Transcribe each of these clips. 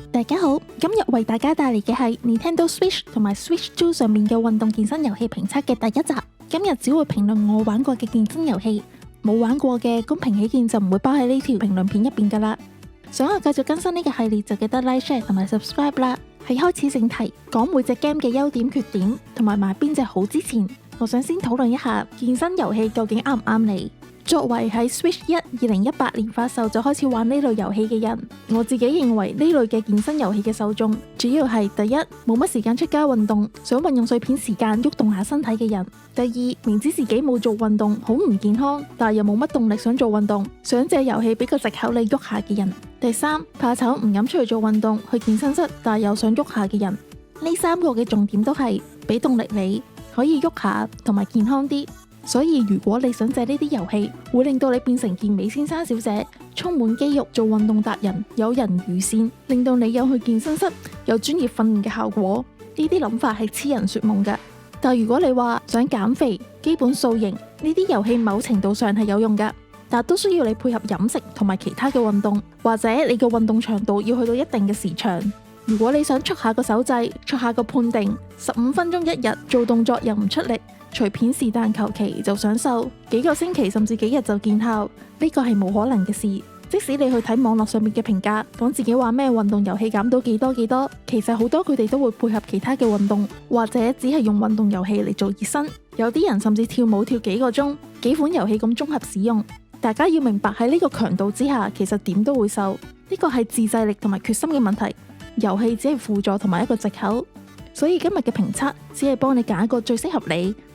大家好，今日為大家帶嚟嘅係 Nintendo Switch 同埋 Switch 2上面嘅運動健身遊戲評測嘅第一集。今日只會評論我玩過嘅健身遊戲，冇玩過嘅公平起見就唔會包喺呢條評論片入邊噶啦。想我繼續更新呢個系列就記得 like share 同埋 subscribe 啦。喺開始正題講每隻 game 嘅優點缺點同埋買邊隻好之前，我想先討論一下健身遊戲究竟啱唔啱你。作為喺 Switch 1 2018年發售就開始玩呢類遊戲嘅人，我自己認為呢類嘅健身遊戲嘅受眾主要係第一，冇乜時間出街運動，想運用碎片時間喐動下身體嘅人；第二，明知自己冇做運動好唔健康，但又冇乜動力想做運動，想借遊戲俾個藉口你喐下嘅人；第三，怕醜唔敢出去做運動，去健身室但又想喐下嘅人。呢三個嘅重點都係俾動力你可以喐下同埋健康啲。所以如果你想借呢啲遊戲會令到你變成健美先生小姐，充滿肌肉，做運動達人，有人魚線，令到你有去健身室有專業訓練嘅效果，呢啲諗法係痴人說夢㗎。但如果你話想減肥、基本塑形，呢啲遊戲某程度上係有用㗎，但都需要你配合飲食同埋其他嘅運動，或者你嘅運動長度要去到一定嘅時長。如果你想出下個手掣，出下個判定，15分鐘一日做動作又唔出力，隨便是但求其就想瘦，幾個星期甚至幾日就見效，呢個係冇可能嘅事。即使你去睇網絡上面嘅評價，講自己話咩運動遊戲減到幾多幾多，其實好多佢哋都會配合其他嘅運動，或者只係用運動遊戲嚟做熱身。有啲人甚至跳舞跳幾個鐘，幾款遊戲咁綜合使用。大家要明白喺呢個強度之下，其實點都會瘦，呢個係自制力同埋決心嘅問題。遊戲只係輔助同埋一個藉口，所以今日嘅評測只係幫你揀一個最適合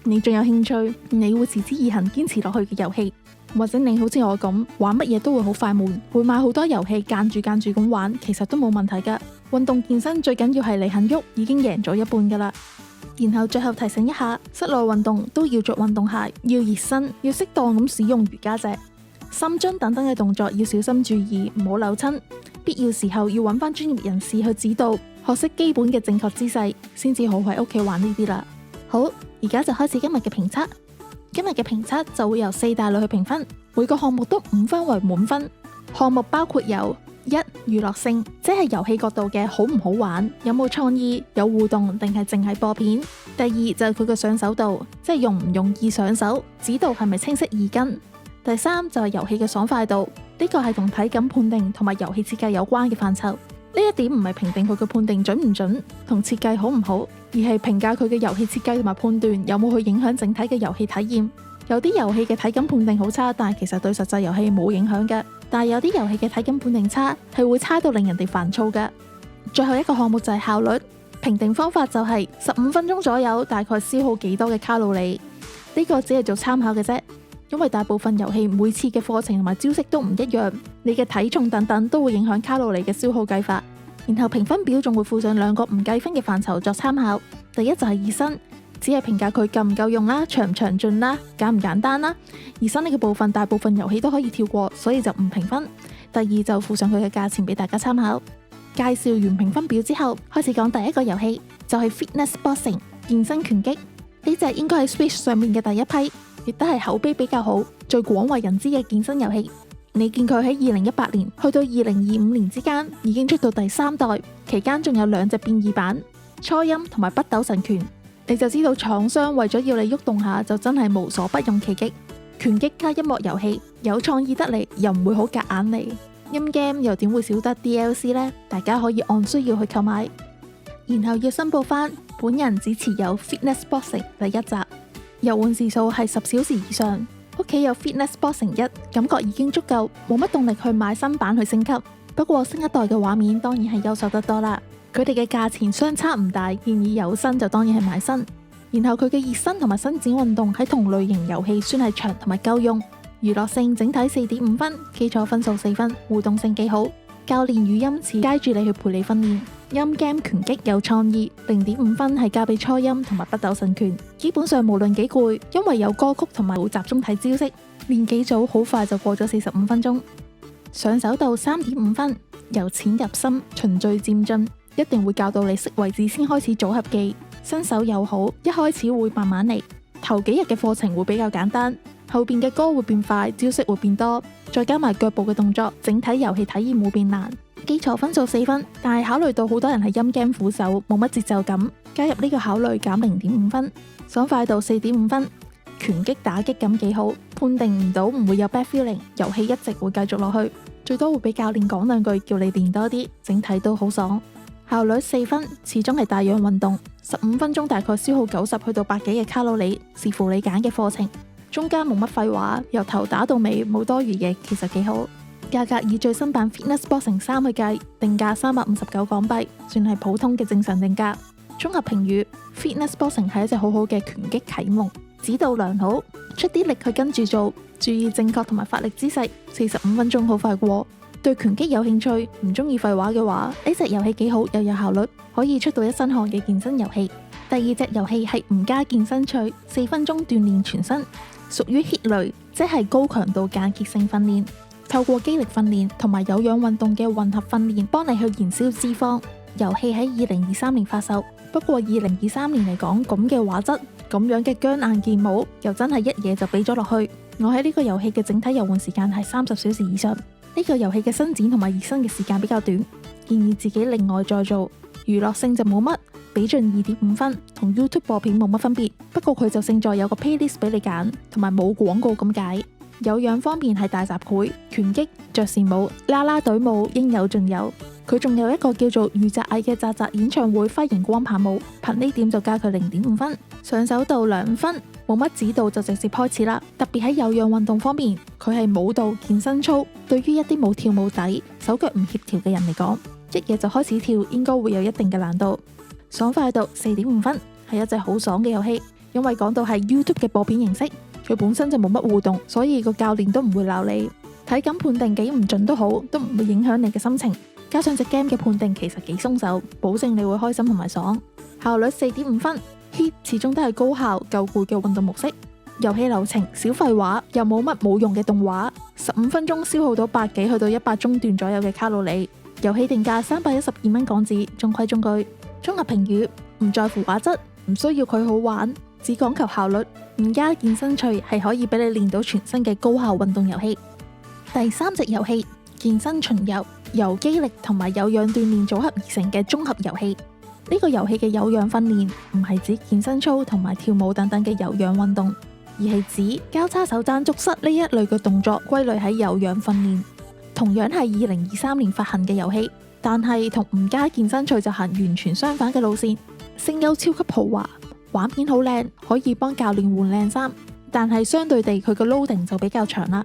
你仲有興趣，你會持之以恆堅持落去嘅遊戲。或者你好似我咁玩乜嘢都會好快悶，會買好多遊戲間住咁玩，其實都冇問題噶。運動健身最緊要係你肯喐，已經贏咗一半噶啦。然後最後提醒一下，室內運動都要着運動鞋，要熱身，要適當咁使用瑜伽席，深蹲等等嘅動作要小心注意，唔好扭親。必要時候要揾翻專業人士去指導，學識基本嘅正確姿勢，先至好喺屋企玩呢啲啦。好，而家就開始今日嘅評測。今日嘅評測就會由4大類去評分，每個項目都5分為滿分。項目包括有1娛樂性，即係遊戲角度嘅好唔好玩，有冇創意，有互動定係淨係播片。第二就係佢嘅上手度，即係容唔容易上手，指導係咪清晰易跟。第三就係遊戲嘅爽快度，呢個係同體感判定同埋遊戲設計有關嘅範疇。呢一點唔係評定佢嘅判定準唔準，同設計好唔好，而係評價佢嘅遊戲設計同埋判斷有冇去影響整體嘅遊戲體驗。有啲遊戲嘅體感判定好差，但係其實對實際遊戲冇影響嘅。但係有啲遊戲嘅體感判定差，係會差到令人哋煩躁嘅。最後一個項目就係效率，評定方法就係15分鐘左右，大概消耗幾多嘅卡路里。呢個只係做參考嘅啫。因為大部分遊戲每次嘅課程同埋招式都唔一樣，你嘅體重等等都會影響卡路里嘅消耗計法。然後評分表仲會附上2個唔計分嘅範疇作參考。第一就係熱身，只係評價佢夠唔夠用啦，詳唔詳盡啦，簡唔簡單啦。熱身呢個部分大部分遊戲都可以跳過，所以就唔評分。第二就附上佢嘅價錢俾大家參考。介紹完評分表之後，開始講第一個遊戲，就係 Fitness Boxing 健身拳擊。呢隻應該係 Switch 上面嘅第一批，亦都係口碑比較好、最廣為人知嘅健身遊戲。你見佢喺2018年去到2025年之間已經出到第3代，期間仲有2隻變異版，初音同埋北斗神拳，你就知道廠商為咗要你喐動下，就真係無所不用其極。拳擊加音樂遊戲，有創意得嚟，又唔會好夾硬嚟。音 game 又點會少得 DLC 呢？大家可以按需要去購買。然後要申報翻，本人只持有 Fitness Boxing 第1集。遊玩時數係10小時以上，屋企有 Fitness Boxing 1，感覺已經足夠，冇乜動力去買新版去升級。不過新一代嘅畫面當然係優秀得多啦。佢哋嘅價錢相差唔大，建議有新就當然係買新。然後佢嘅熱身同埋伸展運動喺同類型遊戲算係長同埋夠用。娛樂性整體4.5分，基礎分數4分，互動性幾好。教練語音似街住你去陪你訓練。音 game 拳擊有創意，0.5分係交俾初音同埋北斗神拳。基本上無論幾攰，因為有歌曲同埋會集中睇招式，練幾組好快就過咗45分鐘。上手度3.5分，由淺入深，循序漸進，一定會教到你識位置先開始組合技。新手又好，一開始會慢慢嚟，頭幾日嘅課程會比較簡單，後邊嘅歌會變快，招式會變多，再加埋腳步嘅動作，整體遊戲體驗會變難。基礎分數4分，但係考慮到好多人係陰 game 苦手，冇乜節奏感，加入呢個考慮減0.5分。爽快度4.5分，拳擊打擊感幾好，判定唔到唔會有 bad feeling，遊戲一直會繼續落去，最多會俾教練講兩句叫你練多啲，整體都好爽。效率4分，始終係帶氧運動，15分鐘大概消耗90去到100幾嘅卡路里，視乎你揀嘅課程。中間冇乜廢話，由頭打到尾冇多餘嘢，其實幾好。價格以最新版 Fitness Boxing 3去計，定價359港幣，算係普通嘅正常定價。綜合評語 Fitness Boxing 係一隻好好嘅拳擊啟蒙，指導良好，出啲力去跟住做，注意正確同埋發力姿勢，45分鐘好快過。對拳擊有興趣，唔中意廢話嘅話，呢隻遊戲幾好又有效率，可以出到一身汗嘅健身遊戲。第二隻遊戲係唔加健身趣，4分鐘鍛煉全身，屬於 HIIT 類，即係高強度間歇性訓練，透過肌力訓練同埋有氧運動嘅混合訓練，幫你去燃燒脂肪。遊戲喺2023年發售，不過2023年嚟講，咁嘅畫質，咁樣嘅僵硬鍵帽，又真係一嘢就俾咗落去。我喺呢個遊戲嘅整體遊玩時間係30小時以上。呢個遊戲嘅伸展同埋熱身嘅時間比較短，建議自己另外再做。娛樂性就冇乜，俾盡2.5分，同 YouTube 播片冇乜分別。不過佢就勝在有個 playlist 俾你揀，同埋冇廣告咁解。有氧方面係大雜燴，拳擊、爵士舞、啦啦隊舞應有盡有。佢仲有一個叫做余澤毅嘅扎扎演唱會花熒光棒舞，憑呢點就加佢0.5分。上手度2分，冇乜指導就直接開始啦。特別喺有氧運動方面，佢係舞蹈健身操，對於一啲冇跳舞底、手腳唔協調嘅人嚟講，一嘢就開始跳應該會有一定嘅難度。爽快度4.5分，係一隻好爽嘅遊戲。因為講到係 YouTube 嘅播片形式，佢本身就冇乜互動，所以個教練都唔會鬧你。體感判定幾唔準都好，都唔會影響你嘅心情。加上隻 game 嘅判定其實幾鬆手，保證你會開心同埋爽。效率4.5分，HIIT 始終都係高效夠攰嘅運動模式。遊戲流程少廢話，又冇乜冇用嘅動畫，15分鐘消耗到100幾去到100中段左右嘅卡路里。遊戲定價312蚊港紙，中規中矩。綜合評語唔在乎畫質，唔需要佢好玩，只講求效率，唔加健身趣，係可以俾你練到全身嘅高效運動遊戲。第三隻遊戲健身巡遊，由肌力同埋有氧鍛煉組合而成嘅綜合遊戲。呢個遊戲嘅有氧訓練唔係指健身操同埋跳舞等等嘅有氧運動，而係指交叉手踭足膝呢一類嘅動作歸類喺有氧訓練。同樣係2023年發行嘅遊戲，但係同唔加健身趣就行完全相反嘅路線。聲優超級豪華，畫面好靚，可以幫教練換靚衫，但係相對地佢個 loading 就比較長啦。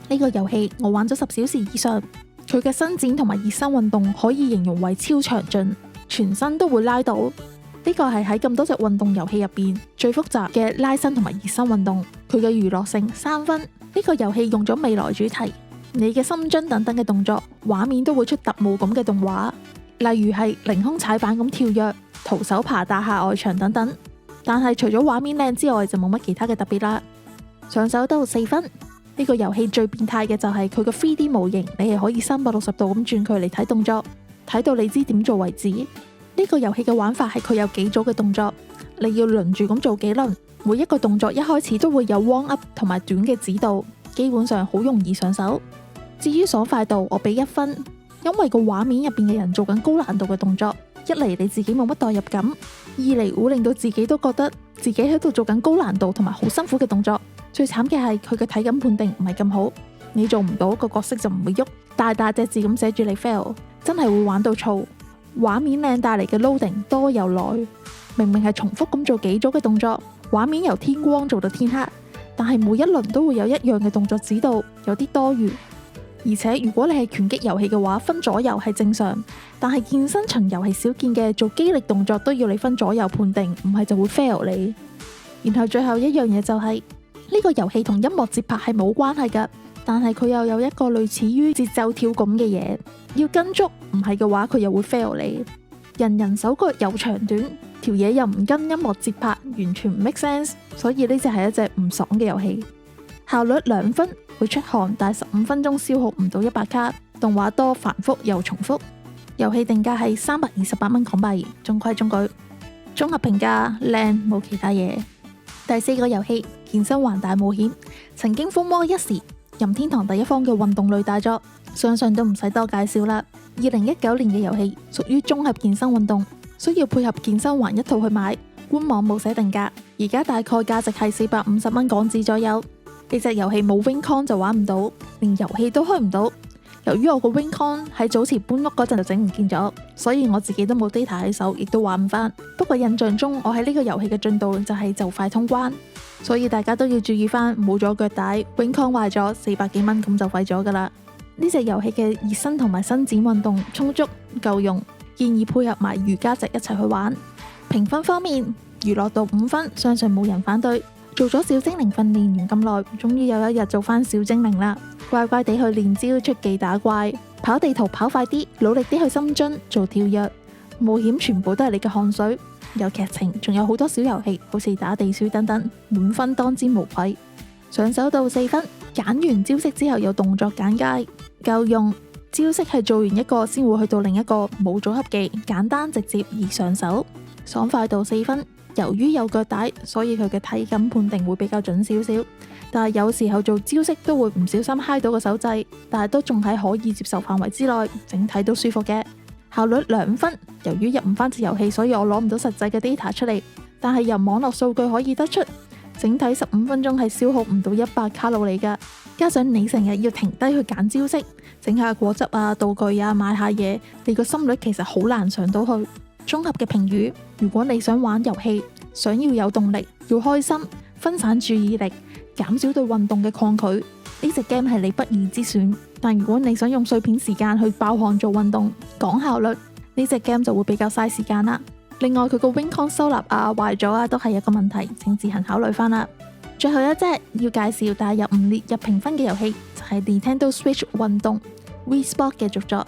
呢個遊戲我玩咗10小時以上，佢嘅伸展同埋熱身運動可以形容為超詳盡，全身都會拉到。呢個係喺咁多隻運動遊戲入邊最複雜嘅拉伸同埋熱身運動。佢嘅娛樂性3分。呢個遊戲用咗未來主題，你嘅深蹲等等嘅動作畫面都會出特務咁嘅動畫，例如係凌空踩板咁跳躍、徒手爬大廈外牆等等。但係除咗畫面靚之外，就冇乜其他嘅特別啦。上手都4分。呢個遊戲最變態嘅就係佢個 3D 模型，你係可以360度咁轉佢嚟睇動作，睇到你知點做為止。呢個遊戲嘅玩法係佢有幾組嘅動作，你要輪住咁做幾輪，每一個動作一開始都會有 warm up 同埋短嘅指導，基本上好容易上手。至於爽快度，我俾1分，因為個畫面入邊嘅人做緊高難度嘅動作，一嚟你自己冇乜代入感，二嚟會令到自己都覺得自己喺度做緊高難度同埋好辛苦嘅動作。最慘嘅係佢嘅體感判定唔係咁好，你做唔到個角色就唔會喐，大大隻字咁寫住你 fail， 真係會玩到燥。畫面靚帶嚟嘅 loading 多又耐，明明係重複咁做幾組嘅動作，畫面由天光做到天黑，但係每一輪都會有一樣嘅動作指導，有啲多餘。而且如果你係拳擊遊戲嘅話，分左右係正常，但係健身巡遊係少見嘅，做肌力動作都要你分左右判定，唔係就會 fail 你。然後最後一樣嘢就係呢個遊戲同音樂節拍係冇關係噶，但係佢又有一個類似於節奏跳咁嘅嘢，要跟足，唔係嘅話佢又會 fail 你。人人手腳有長短，條嘢又唔跟音樂節拍，完全唔 make sense， 所以呢隻係一隻唔爽嘅遊戲。效率2分，會出汗，但係15分鐘消耗唔到100卡，動畫多繁複又重複。遊戲定價係328蚊港幣，中規中矩。綜合評價靚，冇其他嘢。第4個遊戲健身環大冒險，曾經風靡一時，任天堂第一方嘅運動類大作，相信都唔使多介紹啦。2019年嘅遊戲屬於綜合健身運動，需要配合健身環一套去買，官網冇寫定價，而家大概價值係450蚊港紙左右。呢隻遊戲冇 WinCon 就玩唔到，連遊戲都開唔到。由於我個 WinCon 喺早前搬屋嗰陣就整唔見咗，所以我自己都冇 data 喺手，亦都玩唔返。不過印象中我喺呢個遊戲嘅進度就係就快通關，所以大家都要注意返，冇咗腳帶 WinCon 壞咗400幾蚊咁就廢咗噶啦。呢隻遊戲嘅熱身同埋伸展運動充足夠用，建議配合埋瑜伽席一齊去玩。評分方面，娛樂度5分，相信冇人反對。做咗小精靈訓練完咁耐，終於有一日做返小精靈啦，乖乖地去練招出技打怪，跑地圖跑快啲，努力啲去深蹲做跳躍，冒險全部都係你嘅汗水。有劇情，仲有好多小遊戲，好似打地鼠等等，滿分當之無愧。上手到4分，揀完招式之後有動作簡介，夠用。招式係做完一個先會去到另一個，冇組合技，簡單直接易上手。爽快度4分。由於有腳帶，所以佢嘅體感判定會比較準少少，但係有時候做招式都會唔小心揩到個手掣，但係都仲喺可以接受範圍之內，整體都舒服嘅。效率2分，由於入唔返隻遊戲，所以我攞唔到實際嘅 data 出嚟，但係由網絡數據可以得出，整體15分鐘係消耗唔到100卡路里㗎。加上你成日要停低去揀招式，整下果汁啊、道具啊、買下嘢，你個心率其實好難上到去。綜合嘅評語，如果你想玩遊戲，想要有動力，要開心，分散注意力，減少對運動嘅抗拒，呢隻 game 係你不二之選。但如果你想用碎片時間去爆汗做運動，講效率，呢隻 game 就會比較嘥時間啦。另外佢個 WinCon 收納啊壞咗啊都係一個問題，請自行考慮返啦。最後一隻要介紹但係又唔列入評分嘅遊戲，就係 Nintendo Switch 運動 Wii Sport 嘅續作。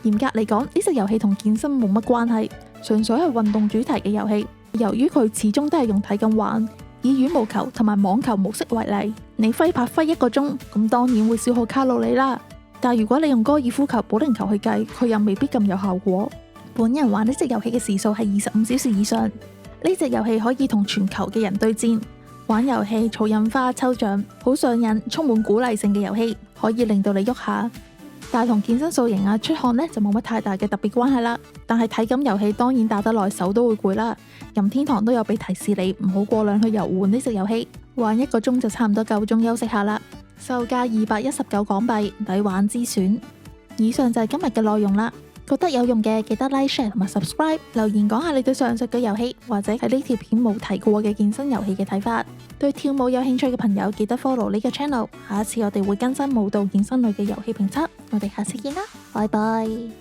嚴格嚟講，呢隻遊戲同健身冇乜關係，純粹係運動主題嘅遊戲。由於佢始終都係用體感玩，以羽毛球同埋網球模式為例，你揮拍揮1個鐘，咁當然會消耗卡路里啦。但如果你用高爾夫球、保齡球去計，佢又未必咁有效果。本人玩呢隻遊戲嘅時數係25小時以上。呢隻遊戲可以同全球嘅人對戰，玩遊戲、儲印花、抽獎，好上癮，充滿鼓勵性嘅遊戲，可以令到你喐下。但係同健身塑形啊、出汗呢就冇乜太大嘅特別關係啦。但係體感遊戲當然打得耐手都會攰啦。任天堂都有俾提示你唔好過量去遊玩呢隻遊戲，玩1個鐘就差唔多夠鐘休息下啦。售價219港幣，抵玩之選。以上就係今日嘅內容啦。覺得有用嘅記得 like、share 同埋 subscribe， 留言講下你對上述嘅遊戲或者喺呢條片冇提過嘅健身遊戲嘅睇法。對跳舞有興趣嘅朋友記得 follow 呢個 channel。下一次我哋會更新舞蹈健身類嘅遊戲評測，我哋下次見啦，拜拜。